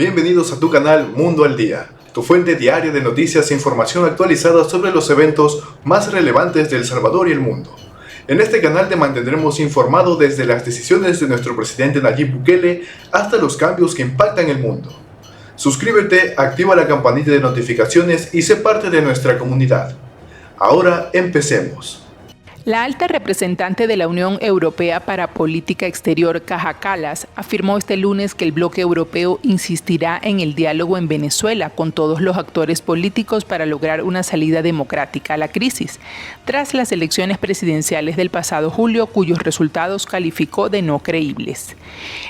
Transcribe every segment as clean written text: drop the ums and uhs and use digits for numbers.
Bienvenidos a tu canal Mundo al Día, tu fuente diaria de noticias e información actualizada sobre los eventos más relevantes de El Salvador y el mundo. En este canal te mantendremos informado desde las decisiones de nuestro presidente Nayib Bukele hasta los cambios que impactan el mundo. Suscríbete, activa la campanita de notificaciones y sé parte de nuestra comunidad. Ahora empecemos. La alta representante de la Unión Europea para Política Exterior, Kaja Kallas, afirmó este lunes que el bloque europeo insistirá en el diálogo en Venezuela con todos los actores políticos para lograr una salida democrática a la crisis, tras las elecciones presidenciales del pasado julio, cuyos resultados calificó de no creíbles.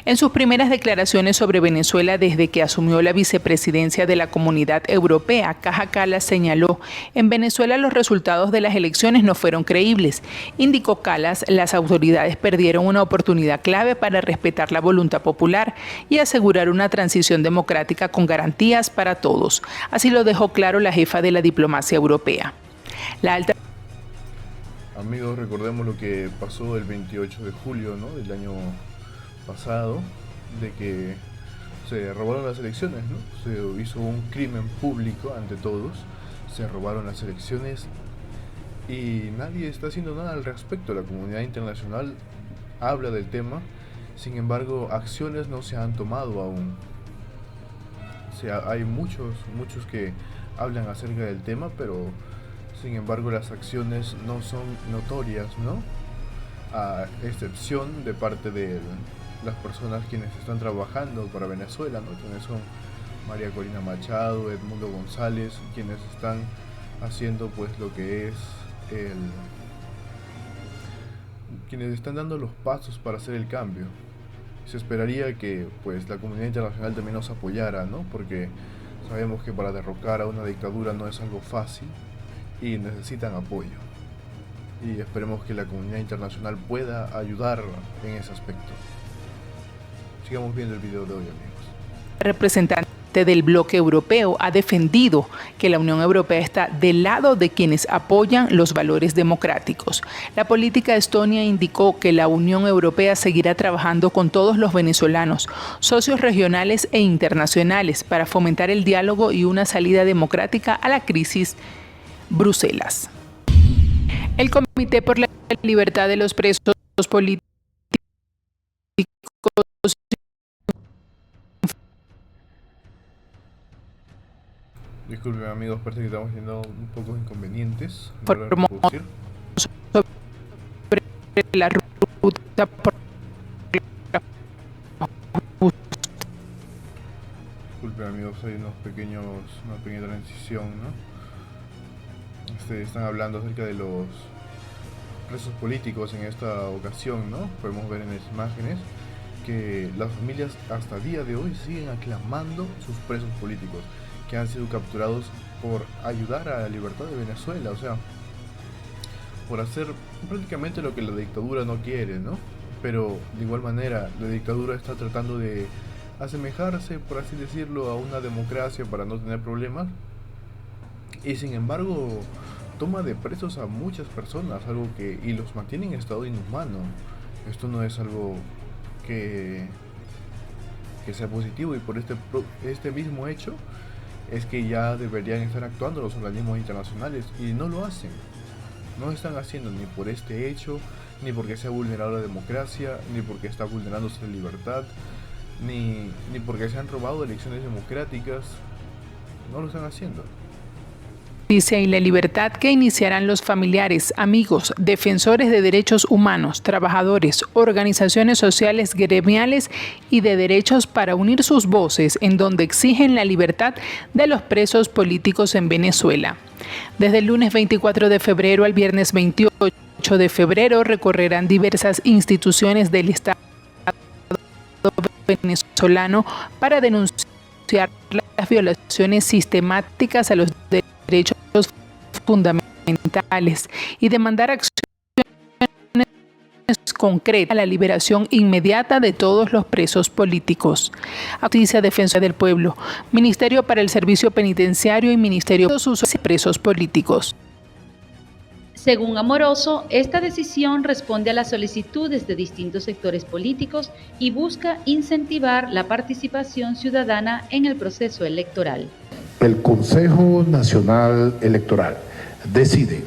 En sus primeras declaraciones sobre Venezuela desde que asumió la vicepresidencia de la Comunidad Europea, Kaja Kallas señaló: en Venezuela los resultados de las elecciones no fueron creíbles. Indicó Kallas, las autoridades perdieron una oportunidad clave para respetar la voluntad popular y asegurar una transición democrática con garantías para todos. Así lo dejó claro la jefa de la diplomacia europea. Amigos, recordemos lo que pasó el 28 de julio, ¿no?, del año pasado, de que se robaron las elecciones, ¿no? Se hizo un crimen público ante todos, se robaron las elecciones y nadie está haciendo nada al respecto. La comunidad internacional habla del tema, sin embargo, acciones no se han tomado aún. O sea, hay muchos que hablan acerca del tema, pero sin embargo las acciones no son notorias, ¿no? A excepción de parte de las personas quienes están trabajando para Venezuela, ¿no?, quienes son María Corina Machado, Edmundo González, quienes están haciendo pues lo que es quienes están dando los pasos para hacer el cambio. Se esperaría que pues la comunidad internacional también nos apoyara, ¿no?, porque sabemos que para derrocar a una dictadura no es algo fácil y necesitan apoyo, y esperemos que la comunidad internacional pueda ayudar en ese aspecto. Sigamos viendo el video de hoy, amigos. Representante del bloque europeo ha defendido que la Unión Europea está del lado de quienes apoyan los valores democráticos. La política estonia indicó que la Unión Europea seguirá trabajando con todos los venezolanos, socios regionales e internacionales, para fomentar el diálogo y una salida democrática a la crisis. Bruselas. El Comité por la Libertad de los Presos Políticos Disculpen, amigos, parece que estamos teniendo un poco de inconvenientes. Informó sobre la ruta por Disculpen, amigos, hay una pequeña transición, ¿no? Están hablando acerca de los presos políticos en esta ocasión, ¿no? Podemos ver en las imágenes que las familias hasta el día de hoy siguen aclamando sus presos políticos que han sido capturados por ayudar a la libertad de Venezuela, o sea, por hacer prácticamente lo que la dictadura no quiere, ¿no? Pero de igual manera la dictadura está tratando de asemejarse, por así decirlo, a una democracia para no tener problemas, y sin embargo toma de presos a muchas personas, y los mantiene en estado inhumano. Esto no es algo que sea positivo, y por este mismo hecho es que ya deberían estar actuando los organismos internacionales, y no lo hacen. No lo están haciendo ni por este hecho, ni porque se ha vulnerado la democracia, ni porque está vulnerándose la libertad, ni porque se han robado elecciones democráticas. No lo están haciendo. Y la libertad que iniciarán los familiares, amigos, defensores de derechos humanos, trabajadores, organizaciones sociales, gremiales y de derechos para unir sus voces en donde exigen la libertad de los presos políticos en Venezuela. Desde el lunes 24 de febrero al viernes 28 de febrero recorrerán diversas instituciones del Estado venezolano para denunciar las violaciones sistemáticas a los derechos fundamentales y demandar acciones concretas a la liberación inmediata de todos los presos políticos. Justicia, Defensa del Pueblo, Ministerio para el Servicio Penitenciario y Ministerio de sus presos políticos. Según Amoroso, esta decisión responde a las solicitudes de distintos sectores políticos y busca incentivar la participación ciudadana en el proceso electoral. El Consejo Nacional Electoral decide: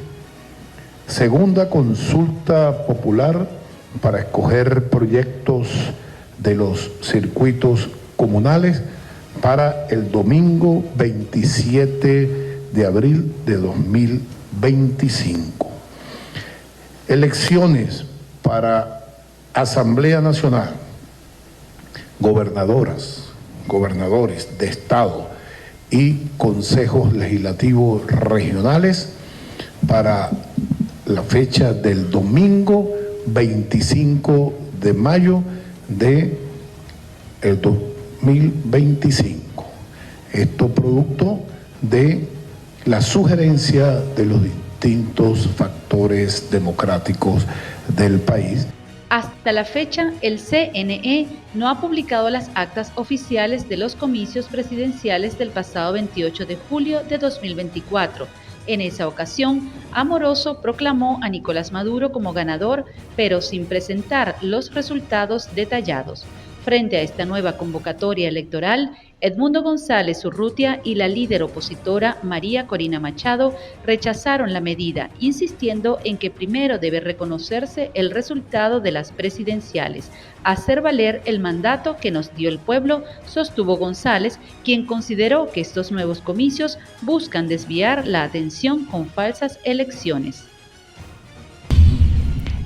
segunda consulta popular para escoger proyectos de los circuitos comunales para el domingo 27 de abril de 2025. Elecciones para Asamblea Nacional, gobernadoras, gobernadores de Estado y consejos legislativos regionales para la fecha del domingo 25 de mayo de el 2025. Esto producto de la sugerencia de los distintos factores democráticos del país. Hasta la fecha, el CNE no ha publicado las actas oficiales de los comicios presidenciales del pasado 28 de julio de 2024. En esa ocasión, Amoroso proclamó a Nicolás Maduro como ganador, pero sin presentar los resultados detallados. Frente a esta nueva convocatoria electoral, Edmundo González Urrutia y la líder opositora María Corina Machado rechazaron la medida, insistiendo en que primero debe reconocerse el resultado de las presidenciales, hacer valer el mandato que nos dio el pueblo, sostuvo González, quien consideró que estos nuevos comicios buscan desviar la atención con falsas elecciones.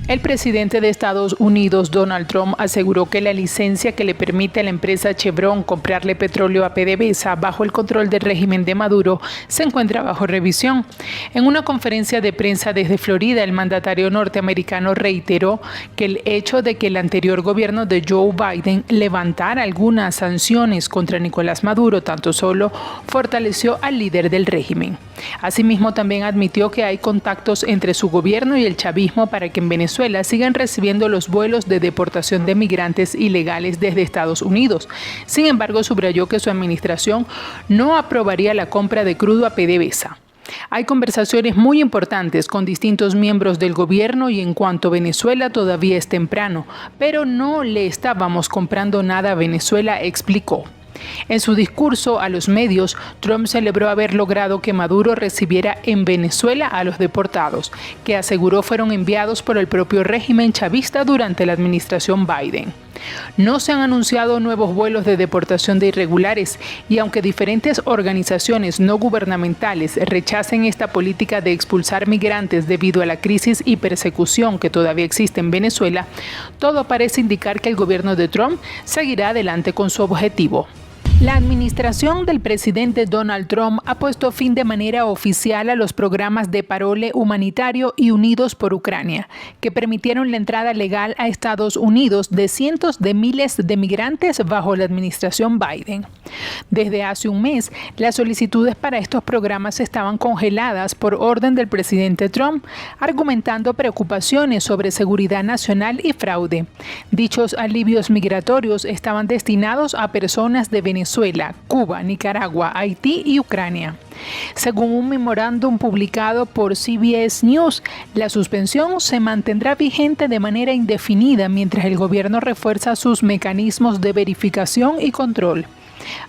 El presidente de Estados Unidos, Donald Trump, aseguró que la licencia que le permite a la empresa Chevron comprarle petróleo a PDVSA bajo el control del régimen de Maduro se encuentra bajo revisión. En una conferencia de prensa desde Florida, el mandatario norteamericano reiteró que el hecho de que el anterior gobierno de Joe Biden levantara algunas sanciones contra Nicolás Maduro tanto solo fortaleció al líder del régimen. Asimismo, también admitió que hay contactos entre su gobierno y el chavismo para que en Venezuela sigan recibiendo los vuelos de deportación de migrantes ilegales desde Estados Unidos. Sin embargo, subrayó que su administración no aprobaría la compra de crudo a PDVSA. Hay conversaciones muy importantes con distintos miembros del gobierno y en cuanto a Venezuela todavía es temprano, pero no le estábamos comprando nada a Venezuela, explicó. En su discurso a los medios, Trump celebró haber logrado que Maduro recibiera en Venezuela a los deportados, que aseguró fueron enviados por el propio régimen chavista durante la administración Biden. No se han anunciado nuevos vuelos de deportación de irregulares y aunque diferentes organizaciones no gubernamentales rechacen esta política de expulsar migrantes debido a la crisis y persecución que todavía existe en Venezuela, todo parece indicar que el gobierno de Trump seguirá adelante con su objetivo. La administración del presidente Donald Trump ha puesto fin de manera oficial a los programas de parole humanitario y Unidos por Ucrania, que permitieron la entrada legal a Estados Unidos de cientos de miles de migrantes bajo la administración Biden. Desde hace un mes, las solicitudes para estos programas estaban congeladas por orden del presidente Trump, argumentando preocupaciones sobre seguridad nacional y fraude. Dichos alivios migratorios estaban destinados a personas de Venezuela, Cuba, Nicaragua, Haití y Ucrania. Según un memorándum publicado por CBS News, la suspensión se mantendrá vigente de manera indefinida mientras el gobierno refuerza sus mecanismos de verificación y control.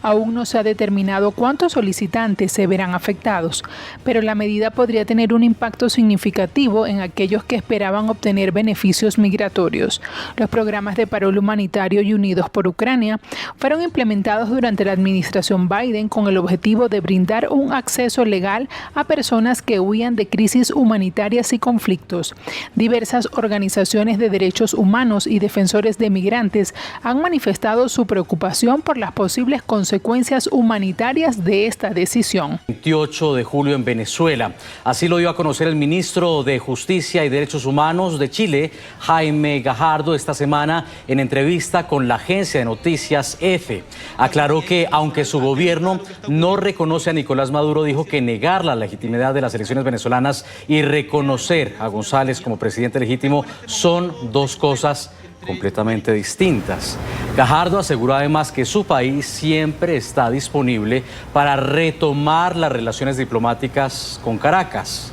Aún no se ha determinado cuántos solicitantes se verán afectados, pero la medida podría tener un impacto significativo en aquellos que esperaban obtener beneficios migratorios. Los programas de parole humanitario y Unidos por Ucrania fueron implementados durante la administración Biden con el objetivo de brindar un acceso legal a personas que huían de crisis humanitarias y conflictos. Diversas organizaciones de derechos humanos y defensores de migrantes han manifestado su preocupación por las posibles consecuencias humanitarias de esta decisión. 28 de julio en Venezuela. Así lo dio a conocer el ministro de Justicia y Derechos Humanos de Chile, Jaime Gajardo, esta semana en entrevista con la agencia de noticias EFE. Aclaró que aunque su gobierno no reconoce a Nicolás Maduro, dijo que negar la legitimidad de las elecciones venezolanas y reconocer a González como presidente legítimo son dos cosas completamente distintas. Gajardo aseguró además que su país siempre está disponible para retomar las relaciones diplomáticas con Caracas.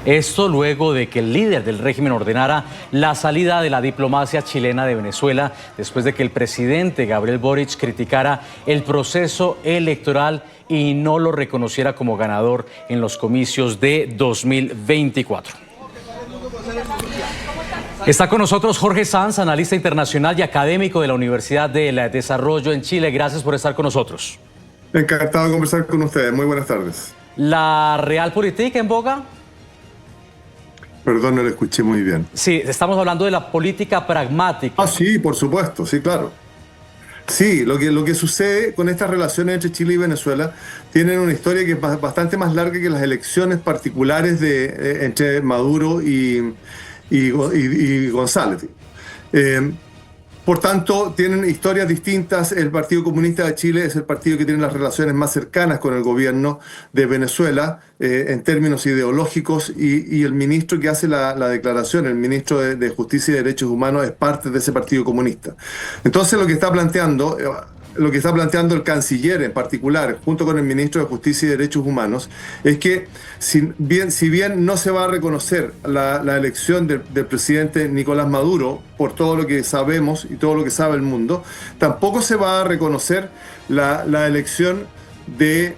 Esto luego de que el líder del régimen ordenara la salida de la diplomacia chilena de Venezuela, después de que el presidente Gabriel Boric criticara el proceso electoral y no lo reconociera como ganador en los comicios de 2024. Está con nosotros Jorge Sanz, analista internacional y académico de la Universidad del Desarrollo en Chile. Gracias por estar con nosotros. Encantado de conversar con ustedes. Muy buenas tardes. ¿La Realpolitik en boga? Perdón, no lo escuché muy bien. Sí, estamos hablando de la política pragmática. Ah, sí, por supuesto, sí, claro. Sí, lo que sucede con estas relaciones entre Chile y Venezuela tienen una historia que es bastante más larga que las elecciones particulares entre Maduro y González. Por tanto, tienen historias distintas. El Partido Comunista de Chile es el partido que tiene las relaciones más cercanas con el gobierno de Venezuela en términos ideológicos y el ministro que hace la declaración, el ministro de Justicia y Derechos Humanos, es parte de ese Partido Comunista. Entonces lo que está planteando el canciller en particular, junto con el ministro de Justicia y Derechos Humanos, es que si bien no se va a reconocer la elección del presidente Nicolás Maduro, por todo lo que sabemos y todo lo que sabe el mundo, tampoco se va a reconocer la elección de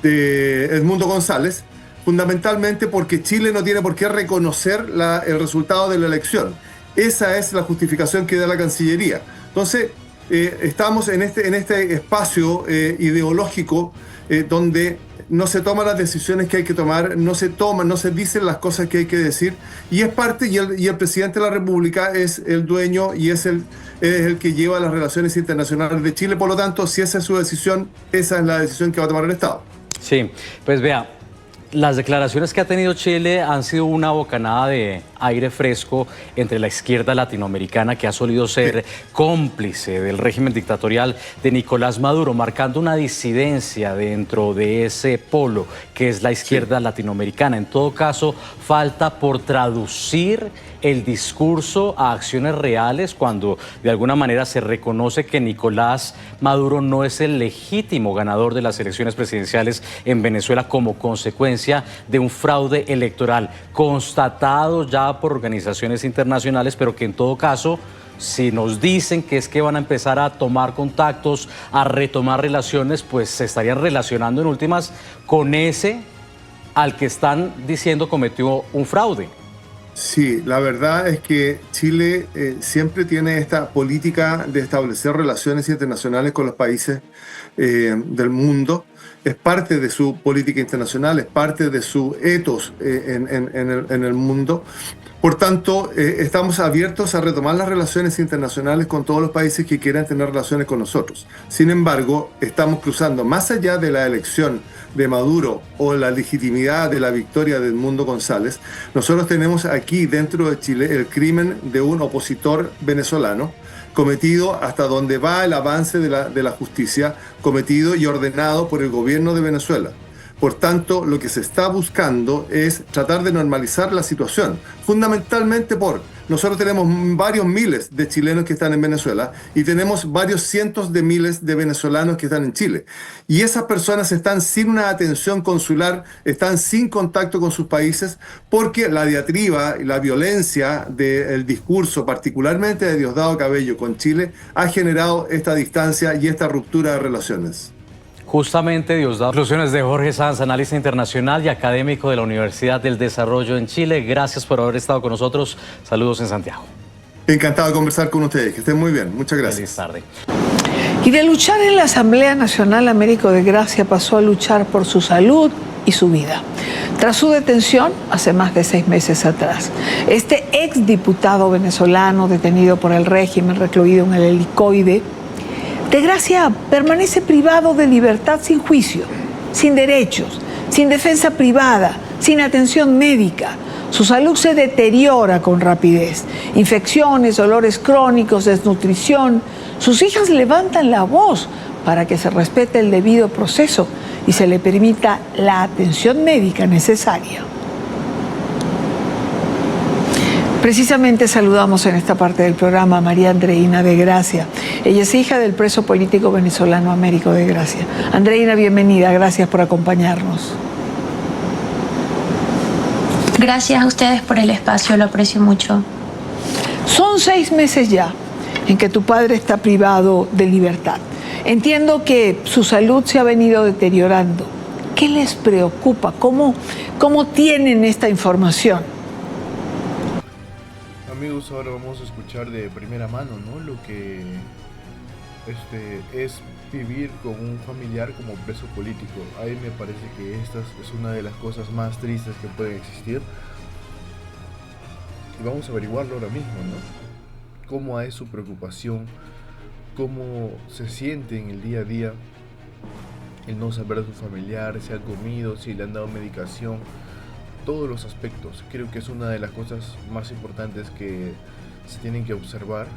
Edmundo González, fundamentalmente porque Chile no tiene por qué reconocer el resultado de la elección. Esa es la justificación que da la Cancillería. Entonces, estamos en este espacio ideológico donde no se toman las decisiones que hay que tomar, no se dicen las cosas que hay que decir, y es parte, y el presidente de la República es el dueño y es el que lleva las relaciones internacionales de Chile. Por lo tanto, si esa es su decisión, esa es la decisión que va a tomar el Estado. Sí, pues vea, las declaraciones que ha tenido Chile han sido una bocanada de aire fresco entre la izquierda latinoamericana, que ha solido ser cómplice del régimen dictatorial de Nicolás Maduro, marcando una disidencia dentro de ese polo que es la izquierda latinoamericana. En todo caso, falta por traducir el discurso a acciones reales cuando de alguna manera se reconoce que Nicolás Maduro no es el legítimo ganador de las elecciones presidenciales en Venezuela como consecuencia de un fraude electoral constatado ya por organizaciones internacionales, pero que en todo caso, si nos dicen que es que van a empezar a tomar contactos, a retomar relaciones, pues se estarían relacionando en últimas con ese al que están diciendo cometió un fraude. Sí, la verdad es que Chile siempre tiene esta política de establecer relaciones internacionales con los países del mundo. Es parte de su política internacional, es parte de su ethos en el mundo. Por tanto, estamos abiertos a retomar las relaciones internacionales con todos los países que quieran tener relaciones con nosotros. Sin embargo, estamos cruzando más allá de la elección de Maduro o la legitimidad de la victoria de Edmundo González. Nosotros tenemos aquí dentro de Chile el crimen de un opositor venezolano cometido, hasta donde va el avance de la justicia, cometido y ordenado por el gobierno de Venezuela. Por tanto, lo que se está buscando es tratar de normalizar la situación, fundamentalmente nosotros tenemos varios miles de chilenos que están en Venezuela y tenemos varios cientos de miles de venezolanos que están en Chile. Y esas personas están sin una atención consular, están sin contacto con sus países, porque la diatriba y la violencia del discurso, particularmente de Diosdado Cabello con Chile, ha generado esta distancia y esta ruptura de relaciones. Justamente, Diosdado. Conclusiones de Jorge Sanz, analista internacional y académico de la Universidad del Desarrollo en Chile. Gracias por haber estado con nosotros. Saludos en Santiago. Encantado de conversar con ustedes. Que estén muy bien. Muchas gracias. Feliz tarde. Y de luchar en la Asamblea Nacional, Américo de Gracia pasó a luchar por su salud y su vida. Tras su detención, hace más de 6 meses atrás, este exdiputado venezolano detenido por el régimen, recluido en el helicoide, de Gracia permanece privado de libertad sin juicio, sin derechos, sin defensa privada, sin atención médica. Su salud se deteriora con rapidez. Infecciones, dolores crónicos, desnutrición. Sus hijas levantan la voz para que se respete el debido proceso y se le permita la atención médica necesaria. Precisamente saludamos en esta parte del programa a María Andreina de Gracia. Ella es hija del preso político venezolano Américo de Gracia. Andreina, bienvenida. Gracias por acompañarnos. Gracias a ustedes por el espacio, lo aprecio mucho. Son 6 meses ya en que tu padre está privado de libertad. Entiendo que su salud se ha venido deteriorando. ¿Qué les preocupa? ¿Cómo tienen esta información? Amigos, ahora vamos a escuchar de primera mano, ¿no?, lo que es vivir con un familiar como preso político. A mí me parece que esta es una de las cosas más tristes que pueden existir. Y vamos a averiguarlo ahora mismo, ¿no? Cómo es su preocupación, cómo se siente en el día a día el no saber de su familiar, si ha comido, si le han dado medicación, todos los aspectos. Creo que es una de las cosas más importantes que se tienen que observar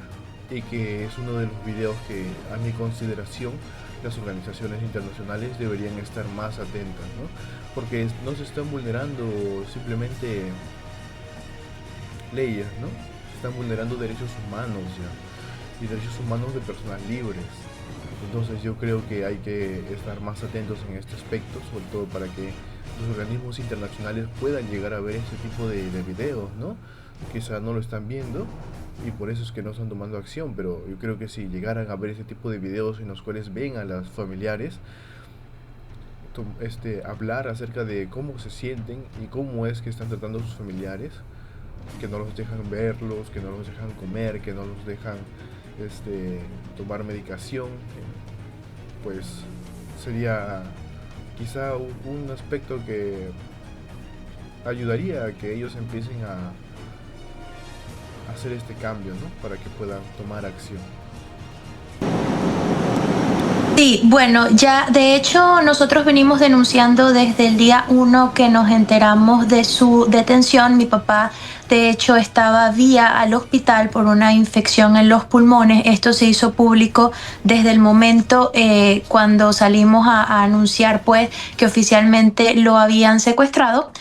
y que es uno de los videos que, a mi consideración, las organizaciones internacionales deberían estar más atentas, ¿no? Porque no se están vulnerando simplemente leyes, ¿no? Se están vulnerando derechos humanos ya, y derechos humanos de personas libres. Entonces yo creo que hay que estar más atentos en este aspecto, sobre todo para que los organismos internacionales puedan llegar a ver este tipo de videos, ¿no? Quizá no lo están viendo y por eso es que no están tomando acción, pero yo creo que si llegaran a ver ese tipo de videos en los cuales ven a los familiares hablar acerca de cómo se sienten y cómo es que están tratando a sus familiares, que no los dejan verlos, que no los dejan comer, que no los dejan tomar medicación, pues sería quizá un aspecto que ayudaría a que ellos empiecen a hacer este cambio, ¿no? Para que puedan tomar acción. Sí, bueno, ya de hecho nosotros venimos denunciando desde el día 1 que nos enteramos de su detención. Mi papá de hecho estaba vía al hospital por una infección en los pulmones. Esto se hizo público desde el momento cuando salimos a anunciar pues que oficialmente lo habían secuestrado.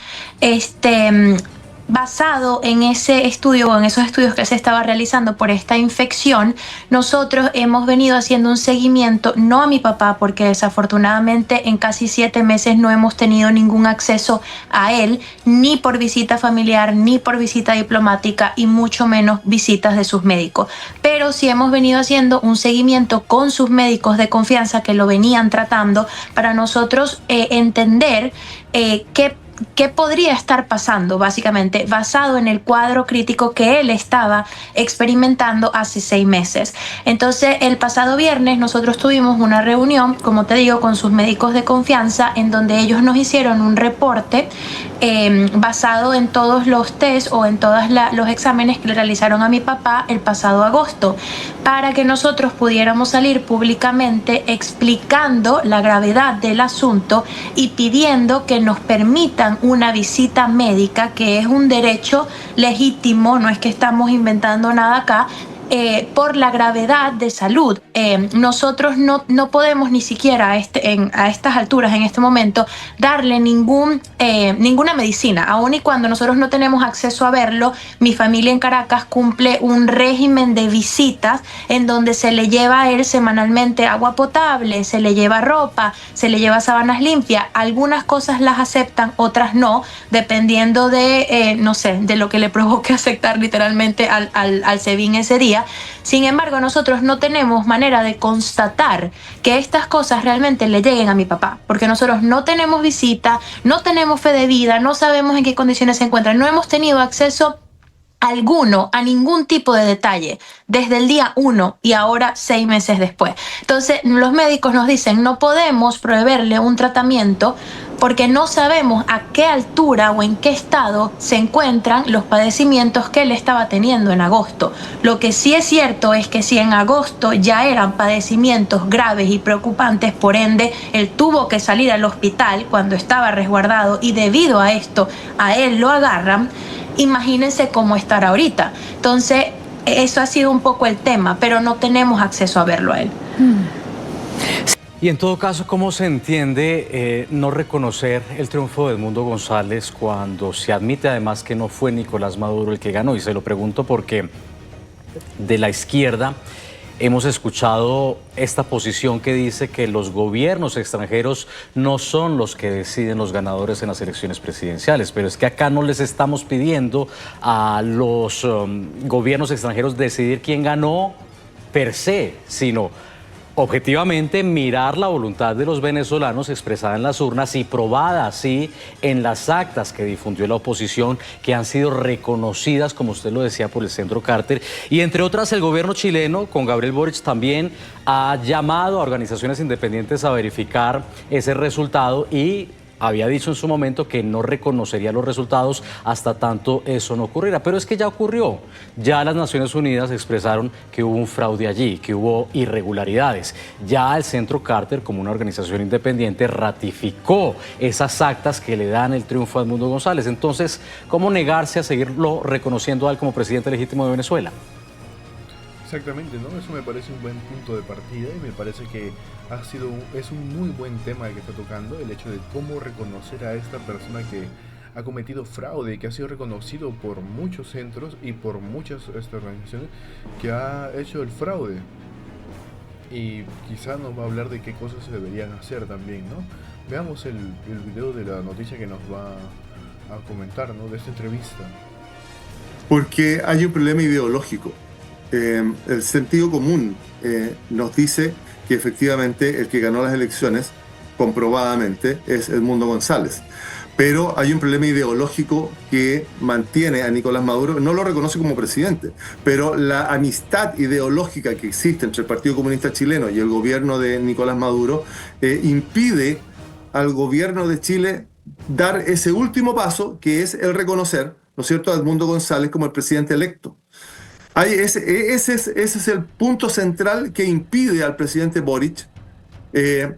Basado en ese estudio o en esos estudios que se estaba realizando por esta infección, nosotros hemos venido haciendo un seguimiento, no a mi papá, porque desafortunadamente en casi 7 meses no hemos tenido ningún acceso a él, ni por visita familiar, ni por visita diplomática y mucho menos visitas de sus médicos. Pero sí hemos venido haciendo un seguimiento con sus médicos de confianza que lo venían tratando para nosotros entender qué podría estar pasando, básicamente, basado en el cuadro crítico que él estaba experimentando hace 6 meses. Entonces, el pasado viernes nosotros tuvimos una reunión, como te digo, con sus médicos de confianza, en donde ellos nos hicieron un reporte basado en todos los test o en todos los exámenes que le realizaron a mi papá el pasado agosto, para que nosotros pudiéramos salir públicamente explicando la gravedad del asunto y pidiendo que nos permitan una visita médica, que es un derecho legítimo, no es que estamos inventando nada acá, por la gravedad de salud. Nosotros no podemos ni siquiera a estas alturas, en este momento, darle ninguna medicina, aun y cuando nosotros no tenemos acceso a verlo. Mi familia en Caracas cumple un régimen de visitas en donde se le lleva a él semanalmente agua potable, se le lleva ropa, se le lleva sábanas limpias. Algunas cosas las aceptan, otras no, dependiendo de, no sé, de lo que le provoque aceptar literalmente al SEBIN ese día. Sin embargo, nosotros no tenemos manera de constatar que estas cosas realmente le lleguen a mi papá, porque nosotros no tenemos visita, no tenemos fe de vida, no sabemos en qué condiciones se encuentran, no hemos tenido acceso alguno a ningún tipo de detalle desde el día 1 y ahora 6 meses después. Entonces los médicos nos dicen no podemos proveerle un tratamiento porque no sabemos a qué altura o en qué estado se encuentran los padecimientos que él estaba teniendo en agosto. Lo que sí es cierto es que si en agosto ya eran padecimientos graves y preocupantes, por ende él tuvo que salir al hospital cuando estaba resguardado y debido a esto a él lo agarran, imagínense cómo estará ahorita. Entonces eso ha sido un poco el tema, pero no tenemos acceso a verlo a él. Y en todo caso, ¿cómo se entiende no reconocer el triunfo de Edmundo González cuando se admite además que no fue Nicolás Maduro el que ganó? Y se lo pregunto porque de la izquierda hemos escuchado esta posición que dice que los gobiernos extranjeros no son los que deciden los ganadores en las elecciones presidenciales, pero es que acá no les estamos pidiendo a los gobiernos extranjeros decidir quién ganó per se, sino objetivamente mirar la voluntad de los venezolanos expresada en las urnas y probada así en las actas que difundió la oposición, que han sido reconocidas, como usted lo decía, por el Centro Carter. Y entre otras, el gobierno chileno, con Gabriel Boric, también ha llamado a organizaciones independientes a verificar ese resultado y había dicho en su momento que no reconocería los resultados hasta tanto eso no ocurriera. Pero es que ya ocurrió. Ya las Naciones Unidas expresaron que hubo un fraude allí, que hubo irregularidades. Ya el Centro Carter, como una organización independiente, ratificó esas actas que le dan el triunfo a Edmundo González. Entonces, ¿cómo negarse a seguirlo reconociendo a él como presidente legítimo de Venezuela? Exactamente, ¿no? Eso me parece un buen punto de partida y me parece que es un muy buen tema que está tocando, el hecho de cómo reconocer a esta persona que ha cometido fraude y que ha sido reconocido por muchos centros y por muchas organizaciones que ha hecho el fraude. Y quizá nos va a hablar de qué cosas se deberían hacer también, ¿no? Veamos el video de la noticia que nos va a comentar, ¿no? De esta entrevista. Porque hay un problema ideológico. El sentido común nos dice que efectivamente el que ganó las elecciones, comprobadamente, es Edmundo González. Pero hay un problema ideológico que mantiene a Nicolás Maduro, no lo reconoce como presidente, pero la amistad ideológica que existe entre el Partido Comunista Chileno y el gobierno de Nicolás Maduro impide al gobierno de Chile dar ese último paso, que es el reconocer, ¿no es cierto?, a Edmundo González como el presidente electo. Ese es el punto central que impide al presidente Boric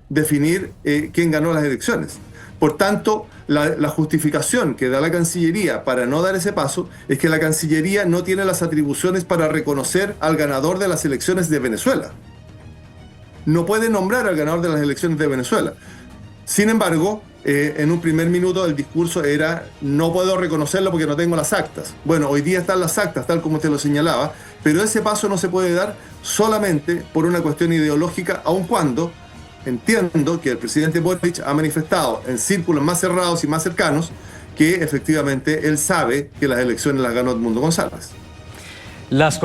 definir quién ganó las elecciones. Por tanto, la justificación que da la Cancillería para no dar ese paso es que la Cancillería no tiene las atribuciones para reconocer al ganador de las elecciones de Venezuela. No puede nombrar al ganador de las elecciones de Venezuela. Sin embargo, en un primer minuto el discurso era: no puedo reconocerlo porque no tengo las actas. Bueno, hoy día están las actas, tal como usted lo señalaba, pero ese paso no se puede dar solamente por una cuestión ideológica, aun cuando entiendo que el presidente Boric ha manifestado en círculos más cerrados y más cercanos que efectivamente él sabe que las elecciones las ganó Edmundo González.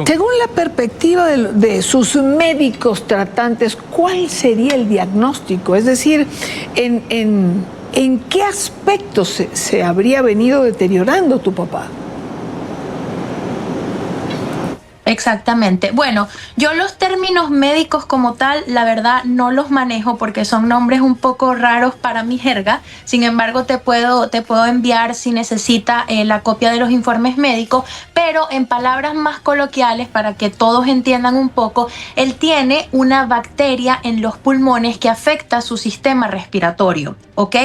Según la perspectiva de sus médicos tratantes, ¿cuál sería el diagnóstico? Es decir, ¿en qué aspectos se habría venido deteriorando tu papá? Exactamente. Bueno, yo los términos médicos como tal, la verdad no los manejo porque son nombres un poco raros para mi jerga. Sin embargo, te puedo enviar si necesita la copia de los informes médicos, pero en palabras más coloquiales, para que todos entiendan un poco, él tiene una bacteria en los pulmones que afecta su sistema respiratorio, ¿ok?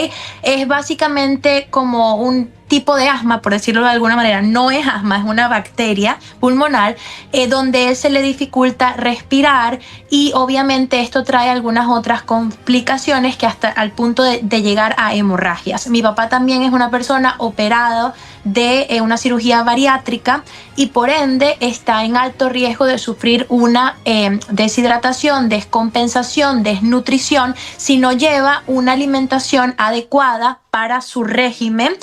Es básicamente como un tipo de asma, por decirlo de alguna manera. No es asma, es una bacteria pulmonar donde se le dificulta respirar, y obviamente esto trae algunas otras complicaciones que hasta al punto de llegar a hemorragias. Mi papá también es una persona operada de una cirugía bariátrica y por ende está en alto riesgo de sufrir una deshidratación, descompensación, desnutrición si no lleva una alimentación adecuada para su régimen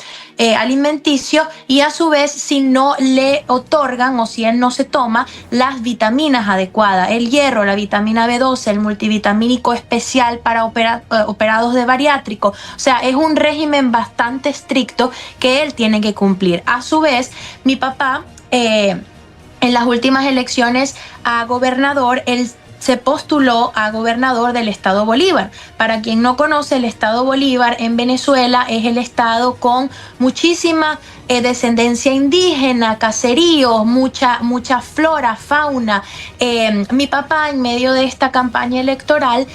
alimenticio, y a su vez si no le otorgan o si él no se toma las vitaminas adecuadas, el hierro, la vitamina B12, el multivitamínico especial para operados de bariátrico. O sea, es un régimen bastante estricto que él tiene que cumplir. A su vez, mi papá en las últimas elecciones a gobernador, él se postuló a gobernador del estado Bolívar. Para quien no conoce, el estado Bolívar en Venezuela es el estado con muchísima descendencia indígena, caseríos, mucha flora, fauna. Mi papá, en medio de esta campaña electoral,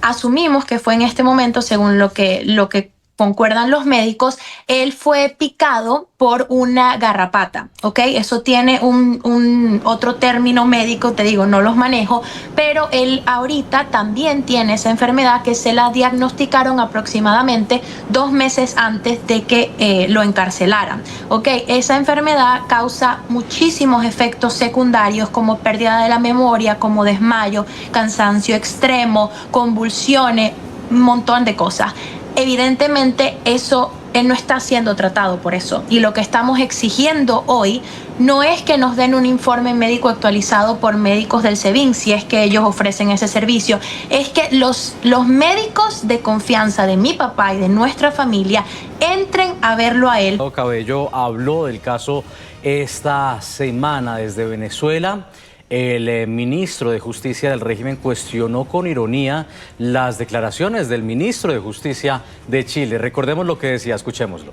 asumimos que fue en este momento, según lo que concuerdan los médicos, él fue picado por una garrapata, ¿ok? Eso tiene un otro término médico, te digo, no los manejo, pero él ahorita también tiene esa enfermedad que se la diagnosticaron aproximadamente 2 meses antes de que lo encarcelaran, ¿ok? Esa enfermedad causa muchísimos efectos secundarios como pérdida de la memoria, como desmayo, cansancio extremo, convulsiones, un montón de cosas. Evidentemente eso él no está siendo tratado por eso, y lo que estamos exigiendo hoy no es que nos den un informe médico actualizado por médicos del SEBIN, si es que ellos ofrecen ese servicio, es que los médicos de confianza de mi papá y de nuestra familia entren a verlo a él. Cabello habló del caso esta semana desde Venezuela. El ministro de Justicia del régimen cuestionó con ironía las declaraciones del ministro de Justicia de Chile. Recordemos lo que decía, escuchémoslo.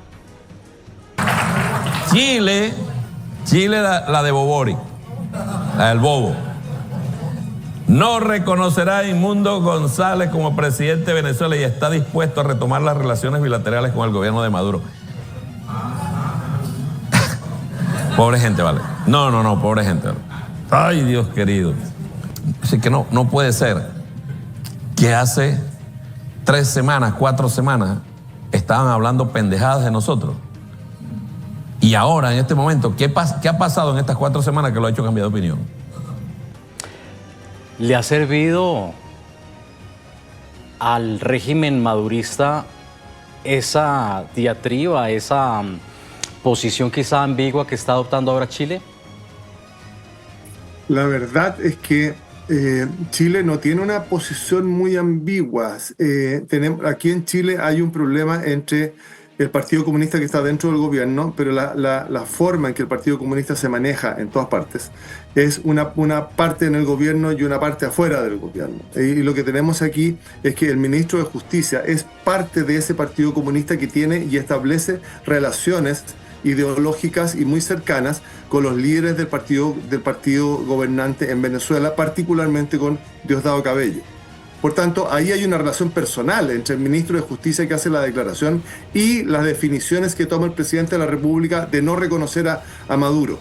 Chile la de Bobori, la del bobo, no reconocerá a Edmundo González como presidente de Venezuela y está dispuesto a retomar las relaciones bilaterales con el gobierno de Maduro. Pobre gente, vale. No, pobre gente, vale. Ay, Dios querido. Así que no puede ser que hace 3 semanas, 4 semanas, estaban hablando pendejadas de nosotros. Y ahora, en este momento, ¿qué ha pasado en estas 4 semanas que lo ha hecho cambiar de opinión? ¿Le ha servido al régimen madurista esa diatriba, esa posición quizá ambigua que está adoptando ahora Chile? La verdad es que Chile no tiene una posición muy ambigua. Aquí en Chile hay un problema entre el Partido Comunista que está dentro del gobierno, pero la forma en que el Partido Comunista se maneja en todas partes es una parte en el gobierno y una parte afuera del gobierno. Y lo que tenemos aquí es que el ministro de Justicia es parte de ese Partido Comunista que tiene y establece relaciones ideológicas y muy cercanas con los líderes del partido gobernante en Venezuela, particularmente con Diosdado Cabello. Por tanto, ahí hay una relación personal entre el ministro de Justicia que hace la declaración y las definiciones que toma el presidente de la República de no reconocer a Maduro.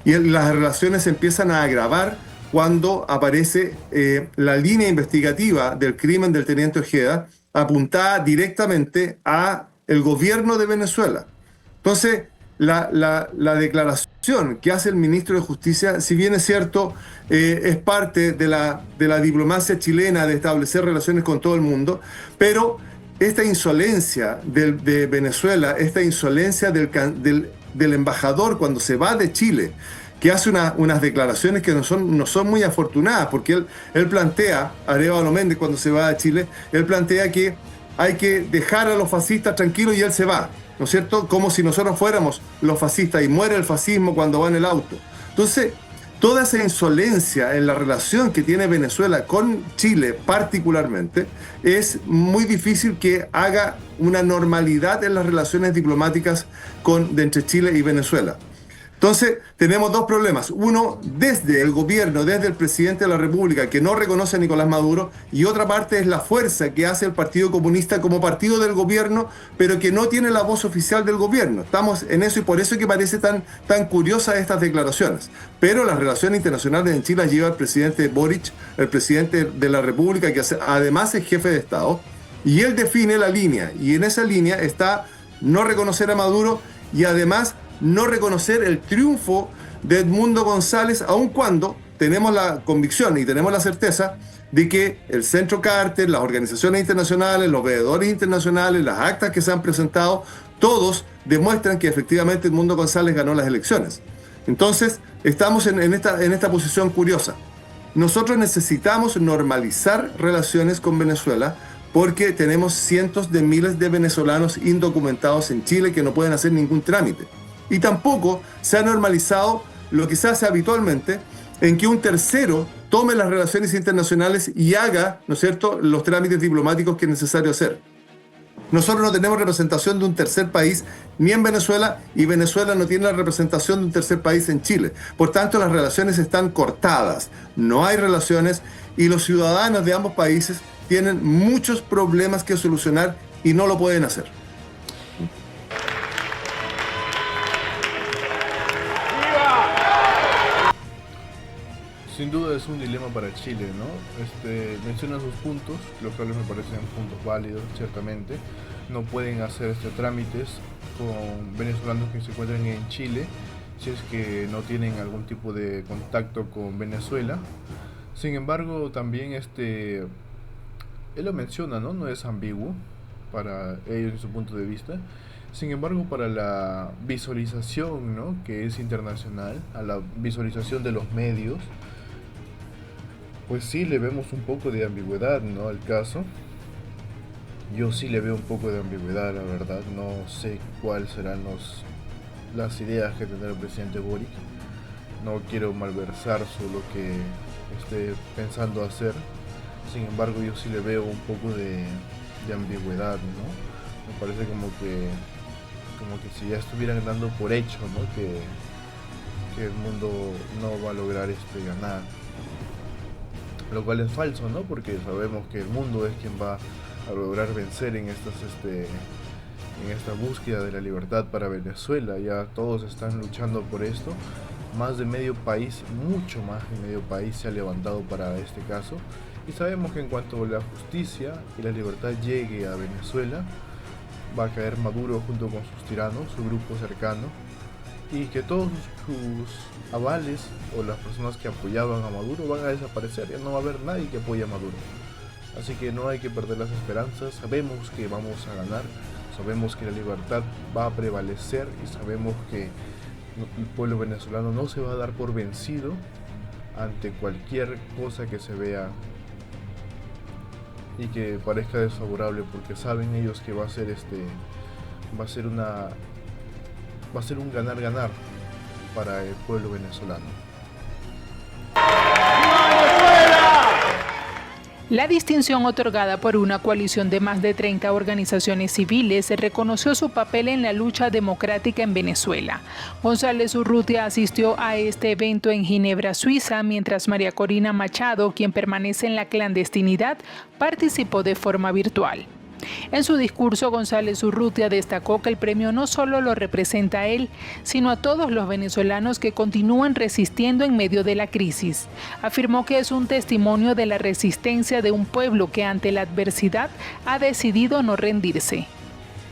Y las relaciones se empiezan a agravar cuando aparece la línea investigativa del crimen del teniente Ojeda apuntada directamente a el gobierno de Venezuela. Entonces, la declaración que hace el ministro de Justicia, si bien es cierto, es parte de la diplomacia chilena de establecer relaciones con todo el mundo, pero esta insolencia de Venezuela, esta insolencia del embajador cuando se va de Chile, que hace unas declaraciones que no son muy afortunadas, porque él plantea, Arévalo Méndez cuando se va a Chile, él plantea que hay que dejar a los fascistas tranquilos y él se va, ¿no es cierto? Como si nosotros fuéramos los fascistas y muere el fascismo cuando va en el auto. Entonces, toda esa insolencia en la relación que tiene Venezuela con Chile particularmente, es muy difícil que haga una normalidad en las relaciones diplomáticas entre Chile y Venezuela. Entonces, tenemos 2 problemas. Uno, desde el gobierno, desde el presidente de la República, que no reconoce a Nicolás Maduro, y otra parte es la fuerza que hace el Partido Comunista como partido del gobierno, pero que no tiene la voz oficial del gobierno. Estamos en eso y por eso es que parece tan curiosas estas declaraciones. Pero las relaciones internacionales en Chile las lleva el presidente Boric, el presidente de la República, que además es jefe de Estado, y él define la línea. Y en esa línea está no reconocer a Maduro y además no reconocer el triunfo de Edmundo González, aun cuando tenemos la convicción y tenemos la certeza de que el Centro Carter, las organizaciones internacionales, los veedores internacionales, las actas que se han presentado, todos demuestran que efectivamente Edmundo González ganó las elecciones. Entonces, estamos en esta posición curiosa. Nosotros necesitamos normalizar relaciones con Venezuela porque tenemos cientos de miles de venezolanos indocumentados en Chile que no pueden hacer ningún trámite. Y tampoco se ha normalizado lo que se hace habitualmente, en que un tercero tome las relaciones internacionales y haga, ¿no es cierto?, los trámites diplomáticos que es necesario hacer. Nosotros no tenemos representación de un tercer país ni en Venezuela, y Venezuela no tiene la representación de un tercer país en Chile. Por tanto, las relaciones están cortadas, no hay relaciones, y los ciudadanos de ambos países tienen muchos problemas que solucionar y no lo pueden hacer. Sin duda es un dilema para Chile, ¿no? Menciona sus puntos, los cuales me parecen puntos válidos, ciertamente. No pueden hacer trámites con venezolanos que se encuentran en Chile si es que no tienen algún tipo de contacto con Venezuela. Sin embargo, también él lo menciona, ¿no? No es ambiguo para ellos en su punto de vista. Sin embargo, para la visualización, ¿no?, que es internacional, a la visualización de los medios, pues sí le vemos un poco de ambigüedad, ¿no?, al caso. Yo sí le veo un poco de ambigüedad, la verdad. No sé cuáles serán las ideas que tendrá el presidente Boric. No quiero malversar sobre lo que esté pensando hacer. Sin embargo, yo sí le veo un poco de ambigüedad, ¿no? Me parece como que si ya estuvieran dando por hecho, ¿no?, que el mundo no va a lograr ganar. Lo cual es falso, ¿no? Porque sabemos que el mundo es quien va a lograr vencer en esta búsqueda de la libertad para Venezuela. Ya todos están luchando por esto. Más de medio país, mucho más de medio país se ha levantado para este caso. Y sabemos que en cuanto la justicia y la libertad llegue a Venezuela, va a caer Maduro junto con sus tiranos, su grupo cercano, y que todos sus avales o las personas que apoyaban a Maduro van a desaparecer. Ya no va a haber nadie que apoye a Maduro. Así que no hay que perder las esperanzas. Sabemos que vamos a ganar, sabemos que la libertad va a prevalecer y sabemos que el pueblo venezolano no se va a dar por vencido ante cualquier cosa que se vea y que parezca desfavorable, porque saben ellos que va a ser un ganar-ganar para el pueblo venezolano. La distinción otorgada por una coalición de más de 30 organizaciones civiles reconoció su papel en la lucha democrática en Venezuela. González Urrutia asistió a este evento en Ginebra, Suiza, mientras María Corina Machado, quien permanece en la clandestinidad, participó de forma virtual. En su discurso, González Urrutia destacó que el premio no solo lo representa a él, sino a todos los venezolanos que continúan resistiendo en medio de la crisis. Afirmó que es un testimonio de la resistencia de un pueblo que ante la adversidad ha decidido no rendirse.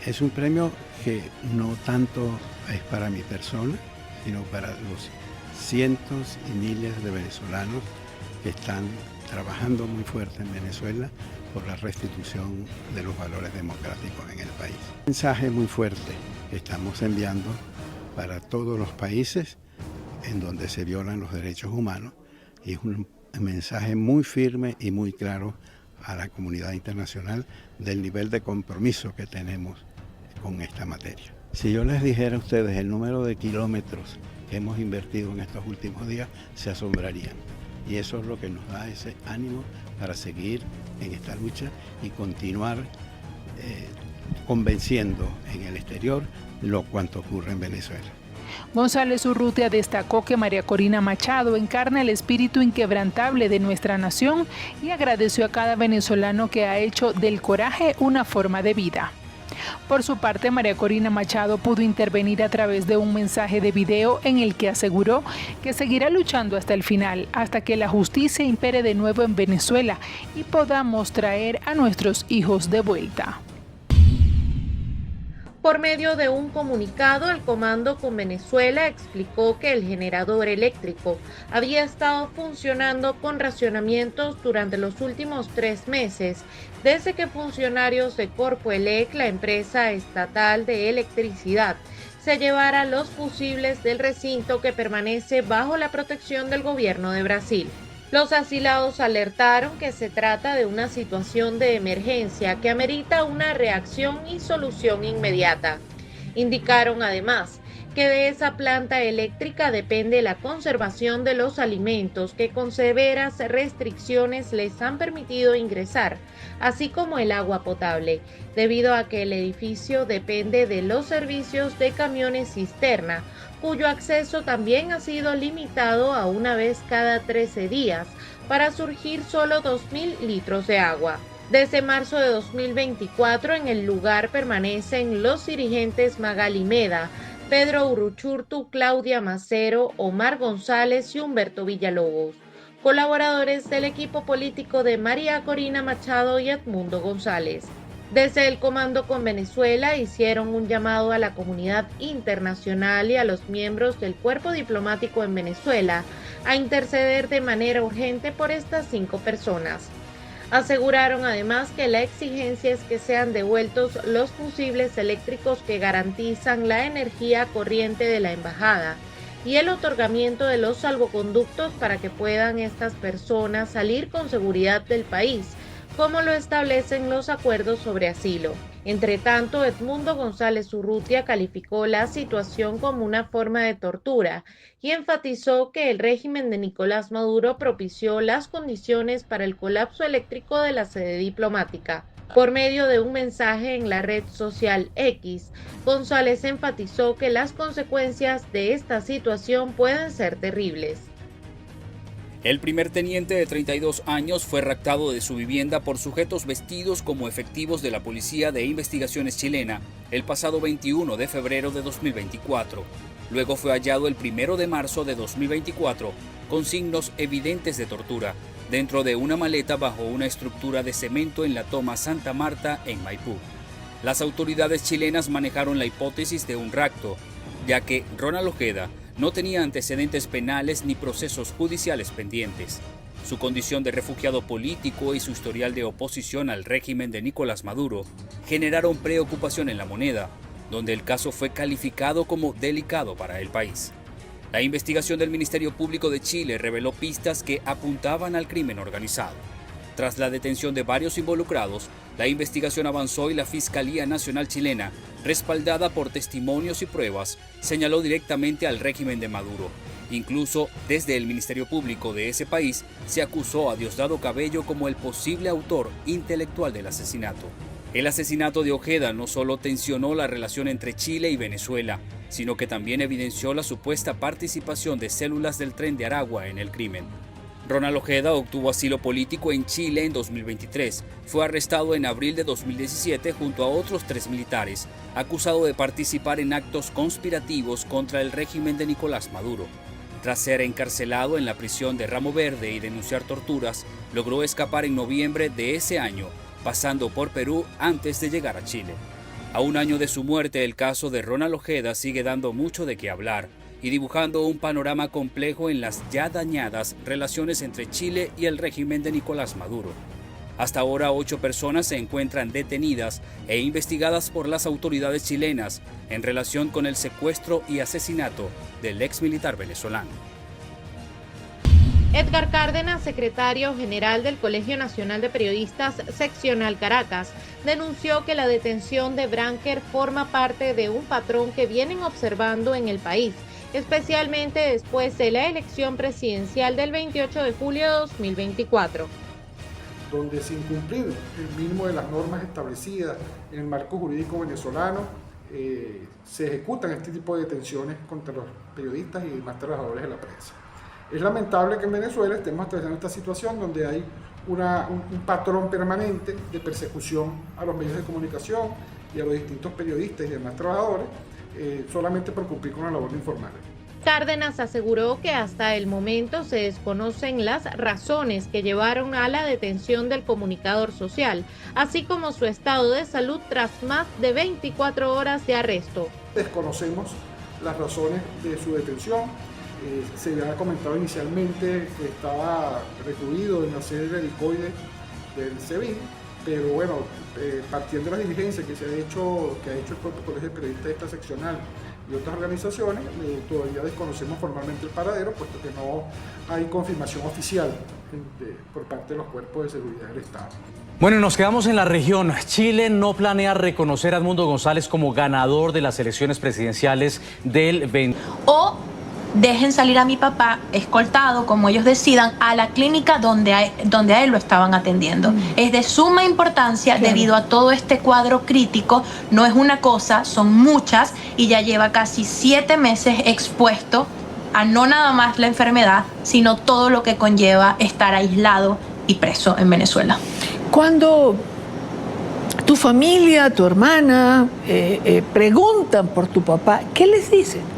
Es un premio que no tanto es para mi persona, sino para los cientos y miles de venezolanos que están trabajando muy fuerte en Venezuela por la restitución de los valores democráticos en el país. Un mensaje muy fuerte que estamos enviando para todos los países en donde se violan los derechos humanos, y es un mensaje muy firme y muy claro a la comunidad internacional del nivel de compromiso que tenemos con esta materia. Si yo les dijera a ustedes el número de kilómetros que hemos invertido en estos últimos días, se asombrarían. Y eso es lo que nos da ese ánimo para seguir en esta lucha y continuar convenciendo en el exterior lo cuanto ocurre en Venezuela. González Urrutia destacó que María Corina Machado encarna el espíritu inquebrantable de nuestra nación y agradeció a cada venezolano que ha hecho del coraje una forma de vida. Por su parte, María Corina Machado pudo intervenir a través de un mensaje de video en el que aseguró que seguirá luchando hasta el final, hasta que la justicia impere de nuevo en Venezuela y podamos traer a nuestros hijos de vuelta. Por medio de un comunicado, el Comando con Venezuela explicó que el generador eléctrico había estado funcionando con racionamientos durante los últimos 3 meses, desde que funcionarios de Corpoelec, la empresa estatal de electricidad, se llevara los fusibles del recinto que permanece bajo la protección del gobierno de Brasil. Los asilados alertaron que se trata de una situación de emergencia que amerita una reacción y solución inmediata. Indicaron además que de esa planta eléctrica depende la conservación de los alimentos que con severas restricciones les han permitido ingresar, así como el agua potable, debido a que el edificio depende de los servicios de camiones cisterna, cuyo acceso también ha sido limitado a una vez cada 13 días para surgir solo 2.000 litros de agua. Desde marzo de 2024 en el lugar permanecen los dirigentes Magali Meda, Pedro Uruchurtu, Claudia Macero, Omar González y Humberto Villalobos. colaboradores del equipo político de María Corina Machado y Edmundo González. Desde el Comando con Venezuela hicieron un llamado a la comunidad internacional y a los miembros del cuerpo diplomático en Venezuela a interceder de manera urgente por estas 5 personas. Aseguraron además que la exigencia es que sean devueltos los fusibles eléctricos que garantizan la energía corriente de la embajada y el otorgamiento de los salvoconductos para que puedan estas personas salir con seguridad del país, como lo establecen los acuerdos sobre asilo. Entre tanto, Edmundo González Urrutia calificó la situación como una forma de tortura y enfatizó que el régimen de Nicolás Maduro propició las condiciones para el colapso eléctrico de la sede diplomática. Por medio de un mensaje en la red social X, González enfatizó que las consecuencias de esta situación pueden ser terribles. El primer teniente de 32 años fue raptado de su vivienda por sujetos vestidos como efectivos de la Policía de Investigaciones chilena el pasado 21 de febrero de 2024. Luego fue hallado el 1 de marzo de 2024 con signos evidentes de tortura dentro de una maleta bajo una estructura de cemento en la toma Santa Marta en Maipú. Las autoridades chilenas manejaron la hipótesis de un rapto, ya que Ronald Ojeda no tenía antecedentes penales ni procesos judiciales pendientes. Su condición de refugiado político y su historial de oposición al régimen de Nicolás Maduro generaron preocupación en La Moneda, donde el caso fue calificado como delicado para el país. La investigación del Ministerio Público de Chile reveló pistas que apuntaban al crimen organizado. Tras la detención de varios involucrados, la investigación avanzó y la Fiscalía Nacional chilena, respaldada por testimonios y pruebas, señaló directamente al régimen de Maduro. Incluso desde el Ministerio Público de ese país se acusó a Diosdado Cabello como el posible autor intelectual del asesinato. El asesinato de Ojeda no solo tensionó la relación entre Chile y Venezuela, sino que también evidenció la supuesta participación de células del Tren de Aragua en el crimen. Ronald Ojeda obtuvo asilo político en Chile en 2023. Fue arrestado en abril de 2017 junto a otros 3 militares, acusado de participar en actos conspirativos contra el régimen de Nicolás Maduro. Tras ser encarcelado en la prisión de Ramo Verde y denunciar torturas, logró escapar en noviembre de ese año, pasando por Perú antes de llegar a Chile. A un año de su muerte, el caso de Ronald Ojeda sigue dando mucho de qué hablar y dibujando un panorama complejo en las ya dañadas relaciones entre Chile y el régimen de Nicolás Maduro. Hasta ahora 8 personas se encuentran detenidas e investigadas por las autoridades chilenas en relación con el secuestro y asesinato del ex militar venezolano. Edgar Cárdenas, secretario general del Colegio Nacional de Periodistas Seccional Caracas, denunció que la detención de Branker forma parte de un patrón que vienen observando en el país, especialmente después de la elección presidencial del 28 de julio de 2024. Donde sin cumplir el mínimo de las normas establecidas en el marco jurídico venezolano, se ejecutan este tipo de detenciones contra los periodistas y demás trabajadores de la prensa. Es lamentable que en Venezuela estemos atravesando esta situación donde hay un patrón permanente de persecución a los medios de comunicación y a los distintos periodistas y demás trabajadores, solamente por cumplir con la labor de informar. Cárdenas aseguró que hasta el momento se desconocen las razones que llevaron a la detención del comunicador social, así como su estado de salud tras más de 24 horas de arresto. Desconocemos las razones de su detención. Se había comentado inicialmente que estaba recluido en la sede del COIDE del SEBIN, pero bueno, partiendo de las diligencias que ha hecho el propio Colegio de Periodistas de esta seccional y otras organizaciones, todavía desconocemos formalmente el paradero, puesto que no hay confirmación oficial por parte de los cuerpos de seguridad del Estado. Bueno, y nos quedamos en la región. Chile no planea reconocer a Edmundo González como ganador de las elecciones presidenciales del 20. O dejen salir a mi papá escoltado, como ellos decidan, a la clínica donde a él lo estaban atendiendo. Es de suma importancia debido a todo este cuadro crítico. No es una cosa, son muchas, y ya lleva casi 7 meses expuesto a no nada más la enfermedad, sino todo lo que conlleva estar aislado y preso en Venezuela. Cuando tu familia, tu hermana preguntan por tu papá, ¿qué les dicen?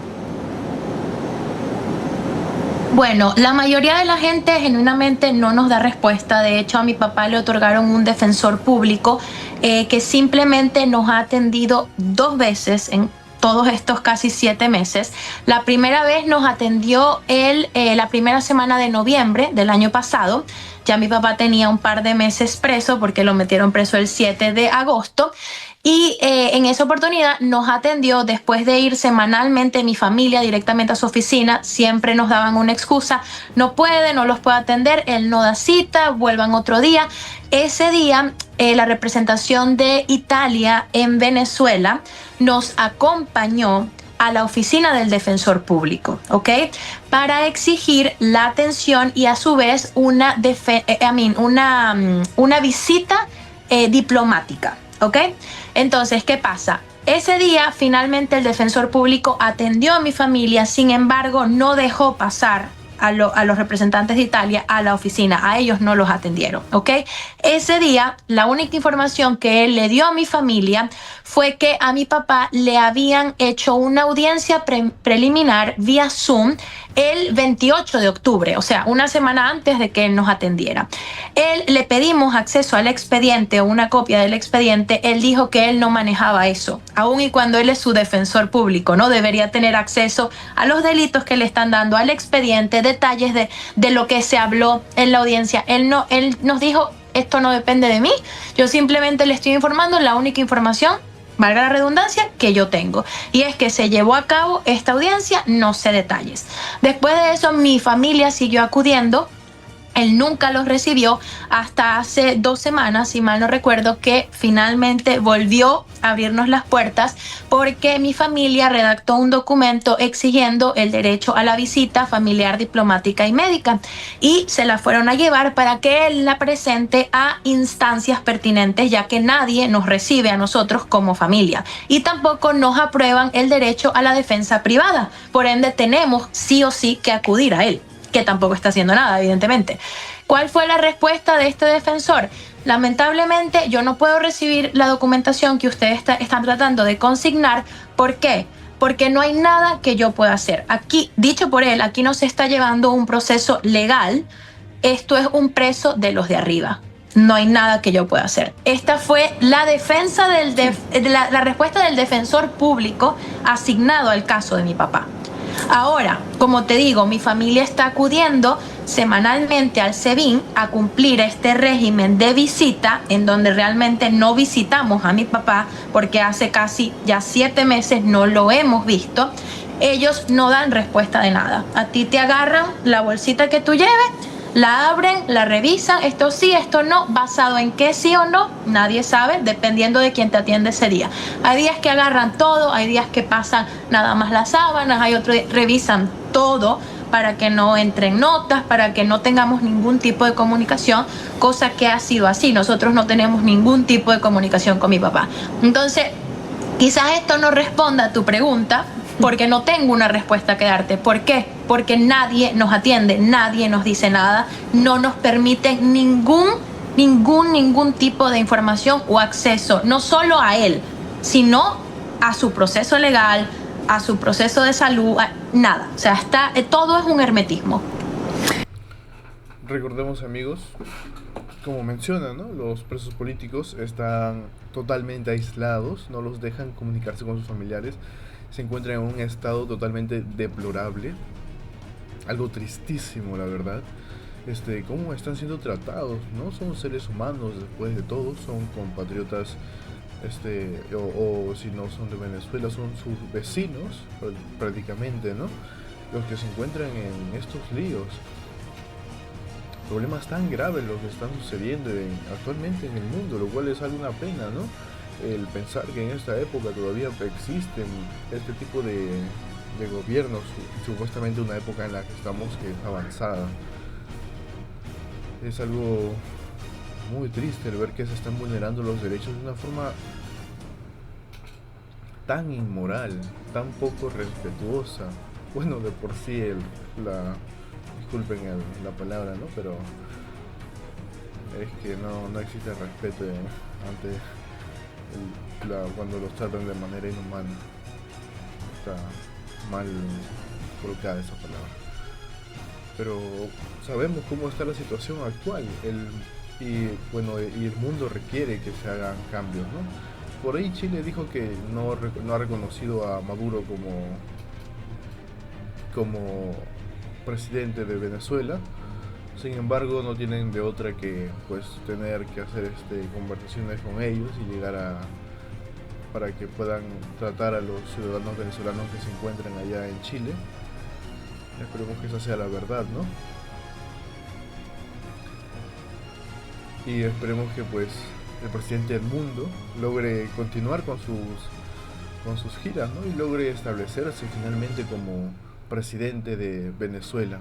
Bueno, la mayoría de la gente genuinamente no nos da respuesta. De hecho, a mi papá le otorgaron un defensor público que simplemente nos ha atendido 2 veces en todos estos casi 7 meses. La primera vez nos atendió él la primera semana de noviembre del año pasado. Ya mi papá tenía un par de meses preso porque lo metieron preso el 7 de agosto. Y en esa oportunidad nos atendió después de ir semanalmente mi familia directamente a su oficina. Siempre nos daban una excusa: no puede, no los puede atender, él no da cita, vuelvan otro día. Ese día la representación de Italia en Venezuela nos acompañó a la oficina del defensor público, ¿ok? Para exigir la atención y a su vez una visita diplomática, ¿ok? Entonces, ¿qué pasa? Ese día finalmente el defensor público atendió a mi familia, sin embargo no dejó pasar a los representantes de Italia a la oficina. A ellos no los atendieron, ¿ok? Ese día la única información que él le dio a mi familia fue que a mi papá le habían hecho una audiencia preliminar vía Zoom el 28 de octubre, o sea, una semana antes de que él nos atendiera. Él le pedimos acceso al expediente o una copia del expediente. Él dijo que él no manejaba eso, aun y cuando él es su defensor público, no debería tener acceso a los delitos que le están dando, al expediente, detalles de lo que se habló en la audiencia. Él nos dijo: esto no depende de mí, yo simplemente le estoy informando la única información, valga la redundancia, que yo tengo, y es que se llevó a cabo esta audiencia, no sé detalles. Después de eso mi familia siguió acudiendo. Él nunca los recibió hasta hace 2 semanas, si mal no recuerdo, que finalmente volvió a abrirnos las puertas porque mi familia redactó un documento exigiendo el derecho a la visita familiar, diplomática y médica, y se la fueron a llevar para que él la presente a instancias pertinentes, ya que nadie nos recibe a nosotros como familia y tampoco nos aprueban el derecho a la defensa privada. Por ende, tenemos sí o sí que acudir a él, que tampoco está haciendo nada, evidentemente. ¿Cuál fue la respuesta de este defensor? Lamentablemente, yo no puedo recibir la documentación que ustedes están tratando de consignar. ¿Por qué? Porque no hay nada que yo pueda hacer. Aquí, dicho por él, aquí no se está llevando un proceso legal. Esto es un preso de los de arriba. No hay nada que yo pueda hacer. Esta fue la defensa la respuesta del defensor público asignado al caso de mi papá. Ahora, como te digo, mi familia está acudiendo semanalmente al SEBIN a cumplir este régimen de visita, en donde realmente no visitamos a mi papá porque hace casi ya 7 meses no lo hemos visto. Ellos no dan respuesta de nada. A ti te agarran la bolsita que tú lleves, la abren, la revisan, esto sí, esto no, basado en qué sí o no, nadie sabe, dependiendo de quién te atiende ese día. Hay días que agarran todo, hay días que pasan nada más las sábanas, hay otros que revisan todo para que no entren notas, para que no tengamos ningún tipo de comunicación, cosa que ha sido así. Nosotros no tenemos ningún tipo de comunicación con mi papá. Entonces, quizás esto no responda a tu pregunta, porque no tengo una respuesta que darte. ¿Por qué? Porque nadie nos atiende, nadie nos dice nada, no nos permiten ningún tipo de información o acceso, no solo a él, sino a su proceso legal, a su proceso de salud, nada. O sea, todo es un hermetismo. Recordemos, amigos, como mencionan, ¿no? Los presos políticos están totalmente aislados, no los dejan comunicarse con sus familiares. Se encuentran en un estado totalmente deplorable, algo tristísimo, la verdad. Cómo están siendo tratados, ¿no? Son seres humanos después de todo, son compatriotas, o si no son de Venezuela, son sus vecinos prácticamente, ¿no? Los que se encuentran en estos líos. Problemas tan graves los que están sucediendo actualmente en el mundo, lo cual es alguna pena, ¿no? El pensar que en esta época todavía existen este tipo de gobiernos, supuestamente una época en la que estamos que es avanzada. Es algo muy triste el ver que se están vulnerando los derechos de una forma tan inmoral, tan poco respetuosa. Bueno, de por sí disculpen la palabra, ¿no? Pero es que no existe respeto ante cuando los tratan de manera inhumana. Está mal colocada esa palabra. pero sabemos cómo está la situación actual, y el mundo requiere que se hagan cambios, ¿no? Por ahí Chile dijo que no ha reconocido a Maduro como presidente de Venezuela. Sin embargo, no tienen de otra que pues tener que hacer conversaciones con ellos y llegar para que puedan tratar a los ciudadanos venezolanos que se encuentran allá en Chile. Esperemos que esa sea la verdad, ¿no? Y esperemos que pues el presidente del mundo logre continuar con sus giras, ¿no? Y logre establecerse finalmente como presidente de Venezuela.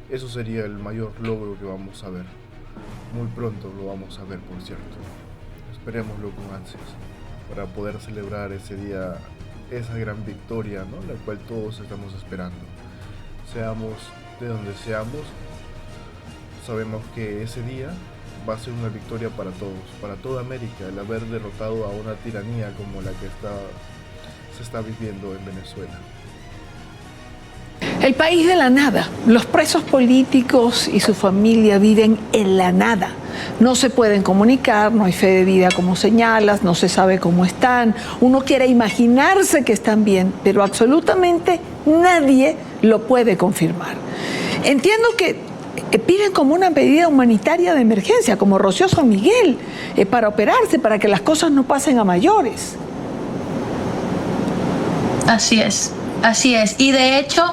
Eso sería el mayor logro que vamos a ver. Muy pronto lo vamos a ver, por cierto. Esperémoslo con ansias para poder celebrar ese día, esa gran victoria, ¿no? La cual todos estamos esperando. Seamos de donde seamos, sabemos que ese día va a ser una victoria para todos, para toda América, el haber derrotado a una tiranía como la que se está viviendo en Venezuela. El país de la nada. Los presos políticos y su familia viven en la nada. No se pueden comunicar, no hay fe de vida como señalas, no se sabe cómo están. Uno quiere imaginarse que están bien, pero absolutamente nadie lo puede confirmar. Entiendo que piden como una medida humanitaria de emergencia, como Rocío San Miguel, para operarse, para que las cosas no pasen a mayores. Así es. Así es, y de hecho,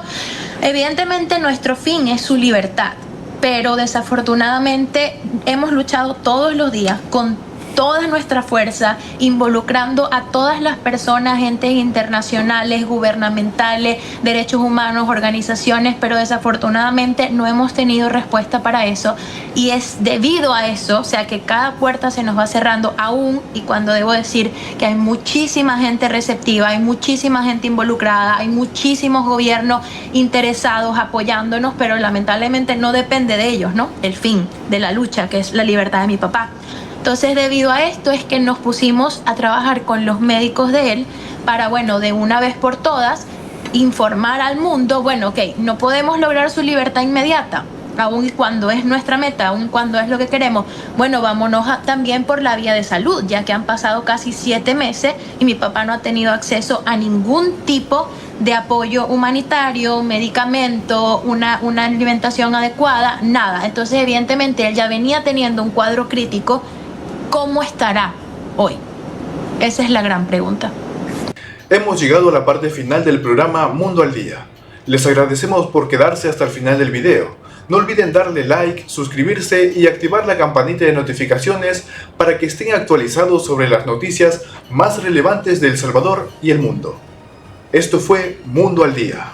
evidentemente nuestro fin es su libertad, pero desafortunadamente hemos luchado todos los días con toda nuestra fuerza, involucrando a todas las personas, entes internacionales, gubernamentales, derechos humanos, organizaciones, pero desafortunadamente no hemos tenido respuesta para eso, y es debido a eso, o sea que cada puerta se nos va cerrando aún, y cuando debo decir que hay muchísima gente receptiva, hay muchísima gente involucrada, hay muchísimos gobiernos interesados apoyándonos, pero lamentablemente no depende de ellos, ¿no? El fin de la lucha, que es la libertad de mi papá. Entonces, debido a esto es que nos pusimos a trabajar con los médicos de él para, bueno, de una vez por todas, informar al mundo, bueno, ok, no podemos lograr su libertad inmediata, aun cuando es nuestra meta, aun cuando es lo que queremos. Bueno, vámonos también por la vía de salud, ya que han pasado casi 7 meses y mi papá no ha tenido acceso a ningún tipo de apoyo humanitario, medicamento, una alimentación adecuada, nada. Entonces, evidentemente, él ya venía teniendo un cuadro crítico. ¿Cómo estará hoy? Esa es la gran pregunta. Hemos llegado a la parte final del programa Mundo al Día. Les agradecemos por quedarse hasta el final del video. No olviden darle like, suscribirse y activar la campanita de notificaciones para que estén actualizados sobre las noticias más relevantes de El Salvador y el mundo. Esto fue Mundo al Día.